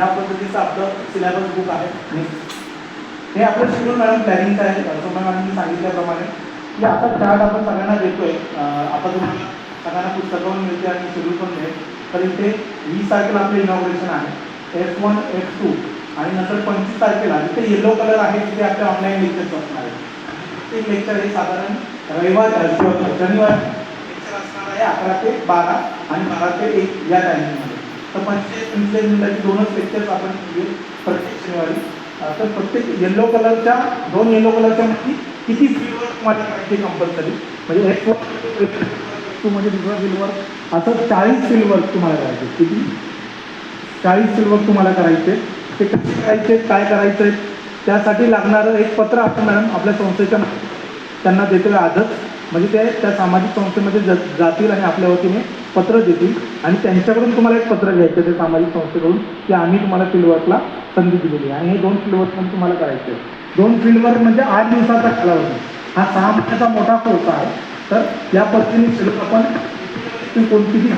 या पद्धतीचं आपलं सिलेबस बुक आहे. हे आपलं शेड्यूल मॅडम प्लॅनिंगचं आहे. सोमा मॅडमनी सांगितल्याप्रमाणे की आता चार्ट आपण सगळ्यांना देतोय. आता तुम्हाला सगळ्यांना पुस्तकं पण मिळते आणि शेड्यूल पण मिळेल. तर इथे 20 तारखेला आपलं इनॉग्रेशन आहे, F1 F2, आणि नंतर 25 तारखेला जिथे येलो कलर आहे तिथे आपल्या ऑनलाईन लेक्चर्स असणार आहे. ते लेक्चर हे साधारण शनिवार लेक्चर असणार आहे 11 ते 12 आणि 12 ते 1 या टायमिंगमध्ये. तर 25-25 मिनिटाची दोनच लेक्चर्स आपण प्रत्येक शनिवारी. तर प्रत्येक येलो कलरच्या 2 येलो कलरच्या मध्ये किती फील्डवर तुम्हाला करायचे कंपल्सरी, म्हणजे F2 मध्ये दुसरा फील्डवर असं 40 फील्डवर्क तुम्हाला करायचे. किती? 40 फील्डवर्क तुम्हाला करायचे. ते कसे करायचे, काय करायचं, त्यासाठी लागणारं एक पत्र आपण मॅडम आपल्या संस्थेच्या त्यांना देतोय आजच. म्हणजे ते त्या सामाजिक संस्थेमध्ये जातील आणि आपल्या वतीने पत्र देतील आणि त्यांच्याकडून तुम्हाला एक पत्र घ्यायचं ते सामाजिक संस्थेकडून की आम्ही तुम्हाला फील्डवर्कला संधी दिलेली आहे. आणि हे 2 फील्डवर्क पण तुम्हाला करायचे. 2 फील्डवर्क म्हणजे 8 दिवसाचा कालावधी. हा 6 महिन्याचा मोठा कोर्स आहे. तर या पद्धतीने आपण कोणतीही